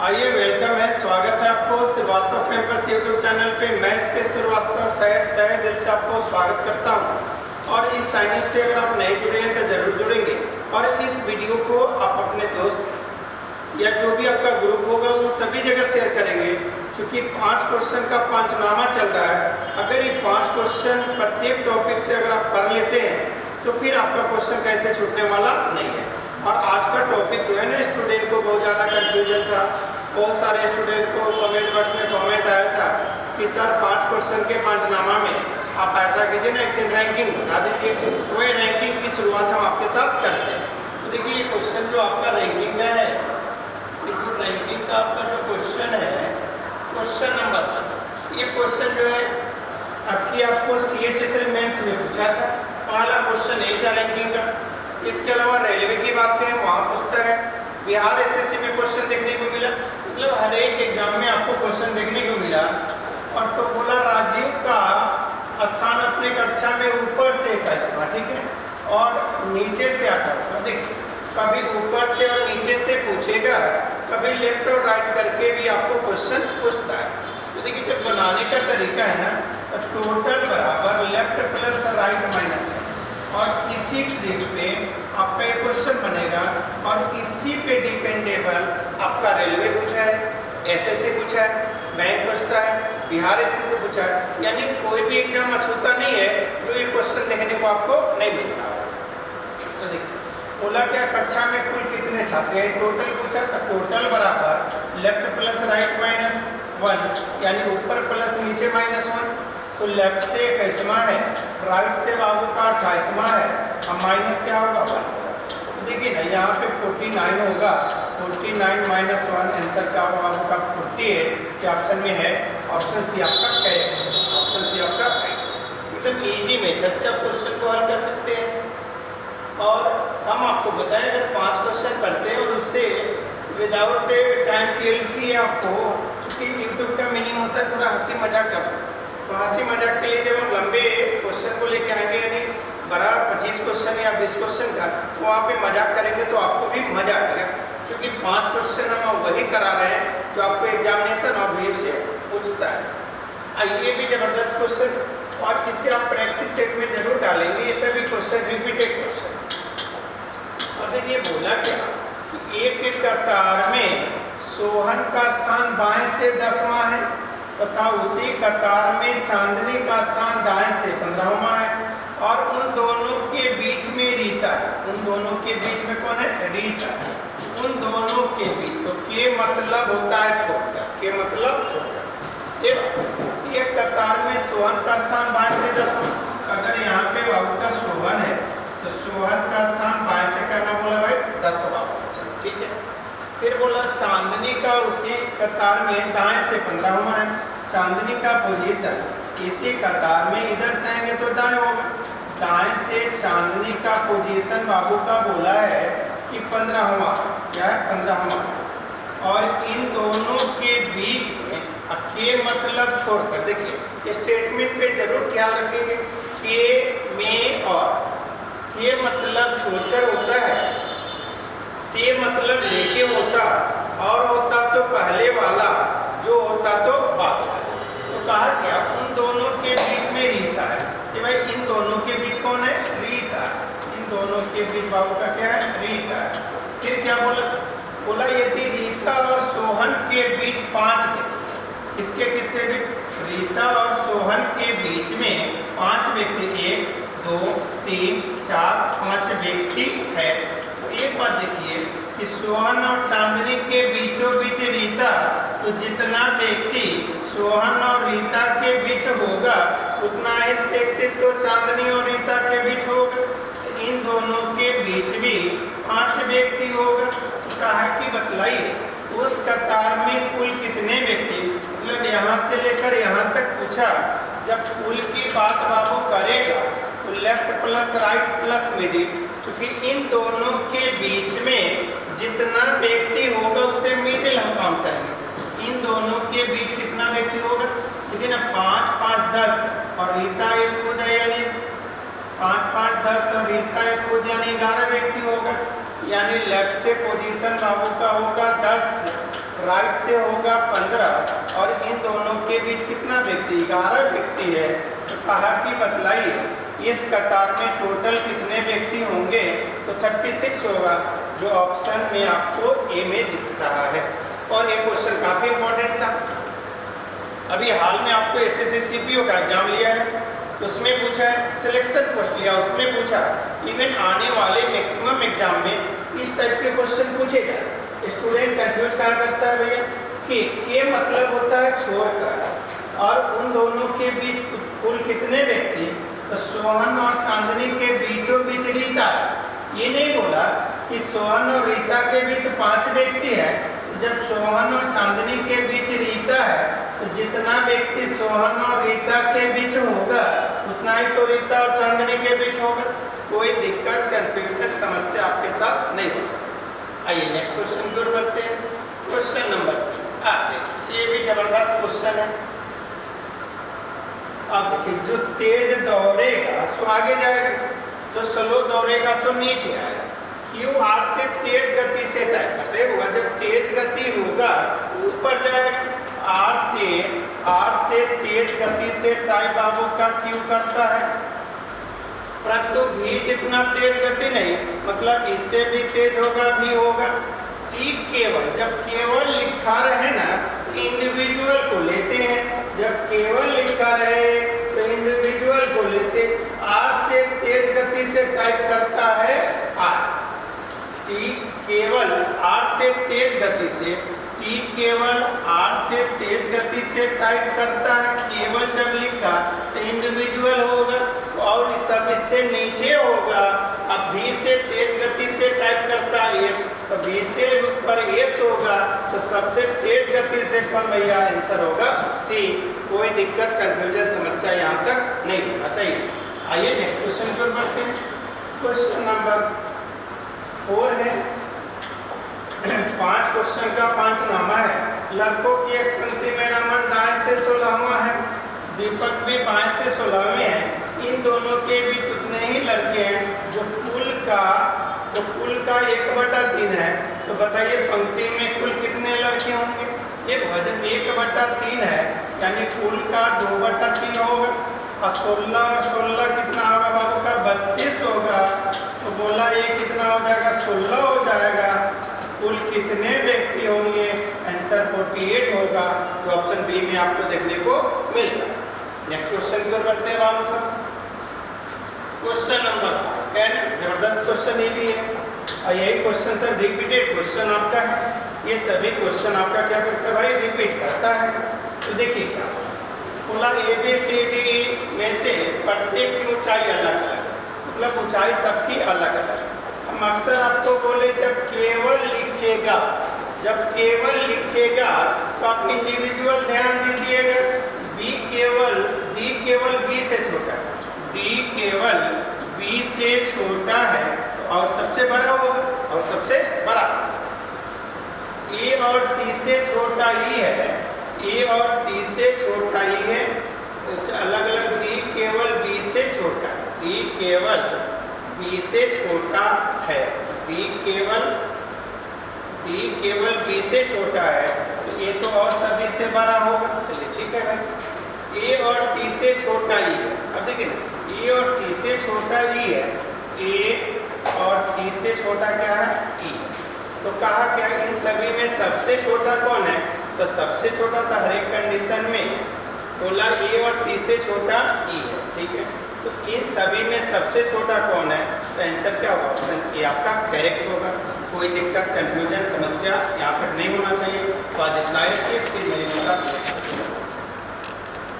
आइए, वेलकम है, स्वागत है आपको श्रीवास्तव कैंपस यूट्यूब चैनल पे। मैं इसके श्रीवास्तव तहे दिल से आपको स्वागत करता हूं। और इस चैनल से अगर आप नहीं जुड़े हैं तो जरूर जुड़ेंगे और इस वीडियो को आप अपने दोस्त या जो भी आपका ग्रुप होगा उन सभी जगह शेयर करेंगे, क्योंकि 5 क्वेश्चन का पंचनामा चल रहा है। अगर ये 5 क्वेश्चन प्रत्येक टॉपिक से अगर आप पढ़ लेते हैं तो फिर आपका क्वेश्चन कैसे छूटने वाला नहीं है। और आज का टॉपिक जो है ना, स्टूडेंट को बहुत ज़्यादा कंफ्यूजन था। बहुत सारे स्टूडेंट को कमेंट बॉक्स में कमेंट आया था कि सर 5 क्वेश्चन के पंचनामा में आप ऐसा कीजिए ना, एक दिन रैंकिंग बता दीजिए। तो वही रैंकिंग की शुरुआत हम आपके साथ करते हैं। तो देखिए, ये क्वेश्चन जो आपका रैंकिंग का है, जो रैंकिंग का आपका जो क्वेश्चन है, क्वेश्चन नंबर 1, ये क्वेश्चन जो है आपको CHSL मेंस में पूछा था। पहला क्वेश्चन यही था रैंकिंग का। इसके अलावा रेलवे की बात करें, वहाँ पूछता है। बिहार SSC में क्वेश्चन देखने को मिला, मतलब हर एक एग्जाम में आपको क्वेश्चन देखने को मिला। और तो बोला राजीव का स्थान अपने कक्षा में ऊपर से 21वां, ठीक है, और नीचे से 28वां। देखिए, कभी ऊपर से और नीचे से पूछेगा, कभी लेफ्ट और राइट करके भी आपको क्वेश्चन पूछता है। तो देखिए, जब बनाने का तरीका है ना, तो टोटल बराबर लेफ्ट प्लस राइट माइनस, और इसी ट्रिक पे आपका एक क्वेश्चन बनेगा। और इसी पे डिपेंडेबल आपका रेलवे पूछा है, SSC पूछा है, बैंक पूछता है, बिहार SSC पूछा है। यानी कोई भी एग्जाम अछूता नहीं है जो ये क्वेश्चन देखने को आपको नहीं मिलता। तो देखिए, बोला क्या, कक्षा में कुल कितने छात्र हैं, टोटल पूछा। तो टोटल बराबर लेफ्ट प्लस राइट माइनस 1, यानी ऊपर प्लस नीचे -1। तो लेफ्ट से 21वां है, राइट से बाबू का 28वां है, अब माइनस क्या होगा 1। तो देखिए ना, यहाँ पे 49 होगा, 49 माइनस 1, आंसर क्या होगा बाबू का 48 के ऑप्शन में है। ऑप्शन सी आपका करेक्ट, ऑप्शन सी आपका एकदम इजी मेथड से आप क्वेश्चन को हल कर सकते हैं। और हम आपको बताएं, अगर 5 क्वेश्चन पढ़ते हैं और उससे विदाउट टाइम पीरियड की आपको, चूँकि यूट्यूब का मीनिंग होता है थोड़ा हंसी मजाक करना, तो हंसी मजाक के लिए जब हम लंबे क्वेश्चन को लेके आएंगे, यानी बड़ा 25 क्वेश्चन या 20 क्वेश्चन का, तो वहाँ पे मजाक करेंगे तो आपको भी मजा आएगा। क्योंकि 5 क्वेश्चन हम वही करा रहे हैं जो आपको एग्जामिनेशन ऑब्जेक्टिव से पूछता है। ये भी ज़बरदस्त क्वेश्चन, और इसे आप प्रैक्टिस सेट में जरूर डालेंगे, ये सभी क्वेश्चन रिपीटेड क्वेश्चन। और देखिए, बोला क्या कि एक कतार में सोहन का स्थान बाएं से 10वां है तथा उसी कतार में चांदनी का स्थान दाएं से 15वां है, और उन दोनों के बीच में रीता है। उन दोनों के बीच में कौन है? रीता है। उन दोनों के बीच, तो के मतलब होता है छोटा, के मतलब छोटा। एक कतार में सोहन का स्थान बाएं से 10वां, अगर यहाँ पे बाबू का सोहन है तो सोहन का स्थान बाएं से करना बोला भाई 10वां, ठीक है। फिर बोला चांदनी का उसी कतार में दाएं से 15वां है। चांदनी का पोजीशन इसी कतार में इधर से आएंगे तो दाएं होगा। दाएं से चांदनी का पोजीशन बाबू का बोला है कि 15वां, क्या है 15वां। और इन दोनों के बीच में के मतलब छोड़कर, देखिए स्टेटमेंट पे जरूर ख्याल रखेंगे, के में और के मतलब छोड़कर होता है, से मतलब लेके होता, और होता तो पहले वाला, जो होता तो बाद वाला। तो कहा क्या, उन दोनों के बीच में रीता है कि भाई इन दोनों के बीच कौन है? रीता है। इन दोनों के बीच बाबू का क्या है? रीता है। फिर क्या बोला यदि रीता और सोहन के बीच 5 व्यक्ति, किसके किसके बीच? रीता और सोहन के बीच में 5 व्यक्ति, 1 2 3 4 5 व्यक्ति है। एक बात देखिए कि सोहन और चांदनी के बीचों बीच रीता, तो जितना व्यक्ति सोहन और रीता के बीच होगा उतना इस व्यक्ति तो चांदनी और रीता के बीच होगा। इन दोनों के बीच भी 5 व्यक्ति होगा। तो कहा कि बतलाइए उस कतार में कुल कितने व्यक्ति, मतलब यहाँ से लेकर यहाँ तक पूछा। जब कुल की बात बाबू करेगा तो left plus right plus middle, क्योंकि इन दोनों के बीच में जितना व्यक्ति होगा उससे मिडिल हम काम करेंगे। इन दोनों के बीच कितना व्यक्ति होगा? देखिए ना, 5 5 10 और रीता एक खुद है, यानी 5 5 10 और रीता एक खुद, यानी 11 व्यक्ति होगा। यानी लेफ्ट से पोजीशन बाबू का होगा 10, राइट से होगा 15 और इन दोनों के बीच कितना व्यक्ति 11 व्यक्ति है। तो कहा कि बतलाइए इस कतार में टोटल कितने व्यक्ति होंगे, तो 36 होगा, जो ऑप्शन में आपको ए में दिख रहा है। और ये क्वेश्चन काफ़ी इंपॉर्टेंट था, अभी हाल में आपको एसएससी सीपीओ का एग्जाम लिया है, उसमें पूछा है, सिलेक्शन पोस्ट लिया उसमें पूछा, इवन आने वाले मैक्सिमम एग्जाम में इस टाइप के क्वेश्चन पूछेगा। स्टूडेंट कंफ्यूज कहाँ करता है भैया कि के मतलब होता है छोड़कर, और उन दोनों के बीच कुल कितने व्यक्ति, तो सोहन और चांदनी के बीचों बीच रीता है। ये नहीं बोला कि सोहन और रीता के बीच 5 व्यक्ति है, जब सोहन और चांदनी के बीच रीता है तो जितना व्यक्ति सोहन और रीता के बीच होगा उतना ही तो रीता और चांदनी के बीच होगा। कोई दिक्कत कंफ्यूजन समस्या आपके साथ नहीं होना चाहिए। आइए नेक्स्ट क्वेश्चन की ओर बढ़ते हैं। क्वेश्चन नंबर 3 आप देखिए, ये भी जबरदस्त क्वेश्चन है। आप देखिए, जो तेज दौड़ेगा सो आगे जाएगा, जो स्लो दौड़ेगा सो नीचे आएगा। क्यू आर से तेज गति से टाइप करते होगा, जब तेज गति होगा ऊपर जाएगा, आर से तेज गति से टाइप बाबू का क्यू करता है, परंतु भी जितना तेज गति नहीं, मतलब इससे भी तेज होगा, भी होगा। ठीक केवल जब केवल लिखा रहे ना इंडिविजुअल को लेते हैं, जब केवल लिखा रहे तो इंडिविजुअल को लेते। आर से तेज गति से टाइप करता है आर, टी केवल आर से तेज गति से, टी केवल आर से तेज गति से टाइप करता है। केवल जब लिखा तो इंडिविजुअल होगा और सब इससे नीचे होगा। अब भी से तेज गति से टाइप करता है एस, तो भी से ऊपर एस होगा, तो सबसे तेज गति से कौन भैया आंसर होगा सी। कोई दिक्कत कंफ्यूजन समस्या यहाँ तक नहीं होना चाहिए। आइए नेक्स्ट क्वेश्चन की ओर बढ़ते हैं। क्वेश्चन नंबर 4 है, 5 क्वेश्चन का 5 नामा है। लड़कों की एक पंक्ति में रमन दाएं से 16वां है, दीपक भी बाएं से 16वें हैं। इन दोनों के बीच उतने ही लड़के हैं जो कुल का 1/3 है। तो बताइए पंक्ति में कुल कितने लड़के होंगे। ये भजन 1/3 है, यानी कुल का 2/3 होगा। और 16 और 16 कितना होगा बाबू का 32 होगा। तो बोला ये कितना हो जाएगा 16 हो जाएगा। कुल कितने व्यक्ति होंगे, आंसर 48 होगा, जो ऑप्शन बी में आपको देखने को मिल रहा है। नेक्स्ट क्वेश्चन की ओर बढ़ते हैं बाबू साहब। क्वेश्चन नंबर 5 जबरदस्त क्वेश्चन ये भी है, और यही क्वेश्चन सर रिपीटेड क्वेश्चन आपका है। ये सभी क्वेश्चन आपका क्या करता है भाई, रिपीट करता है। तो देखिए क्या बोला, ABCD में से प्रत्येक की ऊंचाई अलग अलग है, मतलब ऊंचाई सबकी अलग अलग है। हम अक्सर आपको बोले जब केवल लिखेगा तो आप इंडिविजुअल ध्यान दीजिएगा। बी केवल बी से छोटा है, डी केवल बी से छोटा है और सबसे बड़ा होगा, और सबसे बड़ा ए और सी से छोटा ही है, ए और सी से छोटा ही है, अलग अलग। डी केवल बी से छोटा है, डी केवल बी से छोटा है, डी केवल बी से छोटा है, तो ये तो और सभी से बड़ा होगा। चलिए ठीक है भाई, ए और सी से छोटा ही है। अब देखिए ना, ए और सी से छोटा ही है, ए और सी से छोटा क्या है ई। तो कहा क्या इन सभी में सबसे छोटा कौन है, तो सबसे छोटा था हर एक कंडीशन में बोला ए और सी से छोटा ई है, ठीक है। तो इन सभी में सबसे छोटा कौन है, तो आंसर क्या होगा, ऑप्शन ए आपका करेक्ट होगा। कोई दिक्कत कंफ्यूजन समस्या यहाँ तक नहीं होना चाहिए। तो आज इतना है, फिर मेरी मुलाकात।